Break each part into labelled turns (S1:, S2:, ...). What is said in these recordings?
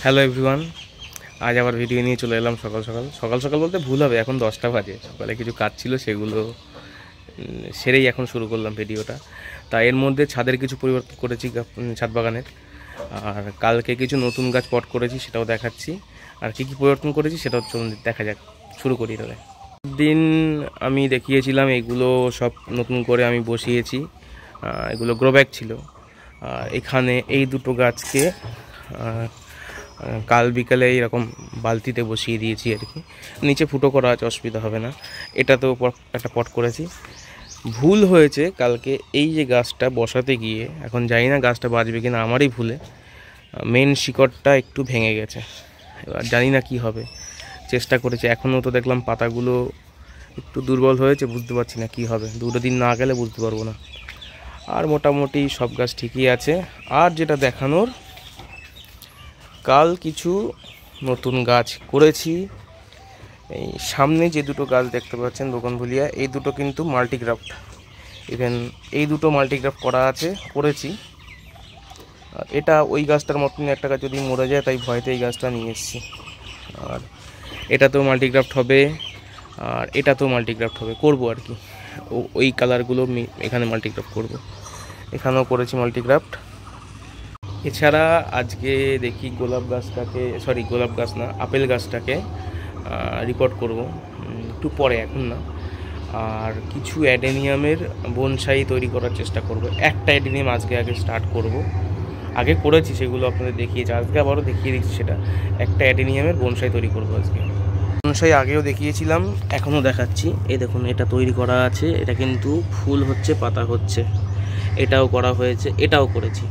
S1: Hello everyone, আজ আবার video নিয়ে চলে এলাম সকাল সকাল সকাল সকাল বলতে ভুল হবে, এখন 10টা বাজে। সকালে কিছু কাজ ছিল, সেগুলো সেরেই এখন শুরু করলাম ভিডিওটা। তা এর মধ্যে ছাদের কিছু পরিবর্তন করেছি, ছাদ বাগানের। আর কালকে কিছু নতুন গাছ পট করেছি, সেটাও দেখাচ্ছি। আর কী কী পরিবর্তন করেছি সেটাও চলুন দেখা যাক, শুরু করি তাহলে। দিন আমি দেখিয়েছিলাম এগুলো সব নতুন করে আমি বসিয়েছি। এগুলো গ্রো ব্যাগ ছিল। এখানে এই দুটো গাছকে কাল বিকালে এরকম বালতিতে বসিয়ে দিয়েছি আর কি। নিচে ফুটো করা আছে, অসুবিধা হবে না। এটাতেও একটা পট করেছি। ভুল হয়েছে কালকে এই যে গাছটা বসাতে গিয়ে, এখন জানি না গাছটা বাঁচবে কিনা, আমারই ভুলে মেন শিকড়টা একটু ভেঙে গেছে। এবার জানি না কি হবে, চেষ্টা করেছি, এখনও তো দেখলাম পাতাগুলো একটু দুর্বল হয়েছে, বুঝতে পারছি না কি হবে। 2 দিন না গেলে বুঝতে পারবো না। আর মোটামুটি সব গাছ ঠিকই আছে। আর যেটা দেখানোর, কাল কিছু নতুন গাছ করেছি। এই সামনে যে দুটো গাছ দেখতে পাচ্ছেন বোগনভেলিয়া, এই দুটো কিন্তু মাল্টিগ্রাফট। ইভেন এই দুটো মাল্টিগ্রাফট করা আছে, করেছি। আর এটা ওই গাছটার মতনই একটা গাছ, যদি মরে যায় তাই ভয়তে এই গাছটা নিয়ে এসেছি। আর এটাতেও মাল্টিগ্রাফট হবে, আর এটাতেও মাল্টিগ্রাফট হবে, করবো আর কি। ওই কালারগুলো এখানে মাল্টিগ্রাফট করব। এখানেও করেছি মাল্টিগ্রাফট। এছাড়া আজকে দেখি গোলাপ গাছ না, আপেল গাছটাকে রিপোর্ট করব একটু পরে, এখন না। আর কিছু অ্যাডেনিয়ামের বনসাই তৈরি করার চেষ্টা করব। একটা অ্যাডেনিয়াম আগে স্টার্ট করব। আগে করেছি, সেগুলো আপনাদের দেখিয়েছি, আজকে আবারও দেখিয়ে দিচ্ছি সেটা। একটা অ্যাডেনিয়ামের বনসাই তৈরি করব আজকে। বনসাই আগেও দেখিয়েছিলাম, এখনও দেখাচ্ছি। এই দেখুন, এটা তৈরি করা আছে, এটা কিন্তু ফুল হচ্ছে, পাতা হচ্ছে। এটাও করা হয়েছে, এটাও করেছি।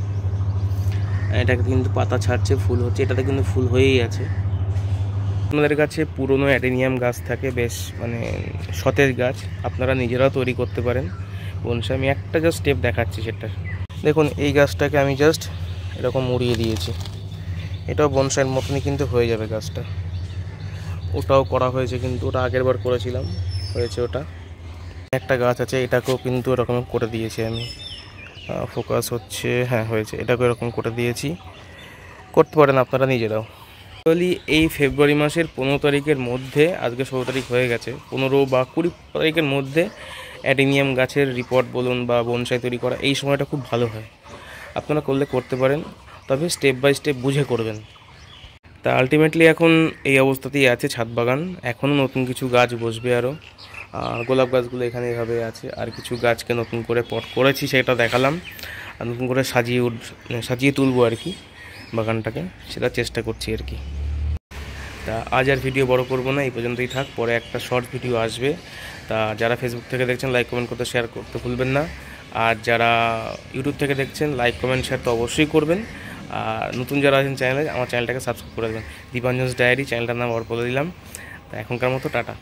S1: এটাকে কিন্তু পাতা ছাড়ছে, ফুল হচ্ছে, এটাতে কিন্তু ফুল হয়েই আছে। আপনাদের কাছে পুরনো অ্যাডেনিয়াম গাছ থাকে, বেশ মানে সতেজ গাছ, আপনারা নিজেরাও তৈরি করতে পারেন বনসাই। আমি একটা জাস্ট স্টেপ দেখাচ্ছি সেটা। দেখুন, এই গাছটাকে আমি জাস্ট এরকম মুড়িয়ে দিয়েছি, এটাও বনসাইয়ের মতনই কিন্তু হয়ে যাবে গাছটা। ওটাও করা হয়েছে, কিন্তু ওটা আগের বার করেছিলাম, হয়েছে ওটা। একটা গাছ আছে, এটাকেও কিন্তু এরকম করে দিয়েছি আমি। ফোকাস হচ্ছে, হ্যাঁ হয়েছে, এটাকেও এরকম করে দিয়েছি। করতে পারেন আপনারা নিজেরাও। অ্যাকচুয়ালি এই ফেব্রুয়ারি মাসের 15 তারিখের মধ্যে, আজকে 16 তারিখ হয়ে গেছে, 15 বা 20 তারিখের মধ্যে অ্যাডেনিয়াম গাছের রিপোর্ট বলুন বা বনসাই তৈরি করা, এই সময়টা খুব ভালো হয়। আপনারা করতে পারেন, তবে স্টেপ বাই স্টেপ বুঝে করবেন। তা আলটিমেটলি এখন এই অবস্থাতেই আছে ছাদ বাগান। এখনও নতুন কিছু গাছ বসবে আরও। গোলাপ গাছগুলো এখানে এভাবে আছে, আর কিছু গাছকে নতুন করে পট করেছি, সেটা দেখালাম। আর নতুন করে সাজিয়ে তুলবো আর কি বাগানটাকে, সেটা চেষ্টা করছি আর কি। তা আজ আর ভিডিও বড় করব না, এই পর্যন্তই থাক। পরে একটা শর্ট ভিডিও আসবে। তা যারা ফেসবুক থেকে দেখছেন, লাইক কমেন্ট করতে, শেয়ার করতে ভুলবেন না। আর যারা ইউটিউব থেকে দেখছেন, লাইক কমেন্ট শেয়ার তো অবশ্যই করবেন। আর নতুন যারা আছেন চ্যানেলে, আমার চ্যানেলটাকে সাবস্ক্রাইব করে দেবেন। দীপাঞ্জনস ডায়েরি চ্যানেলটার নাম আবার বলে দিলাম। তা এখনকার মতো টাটা।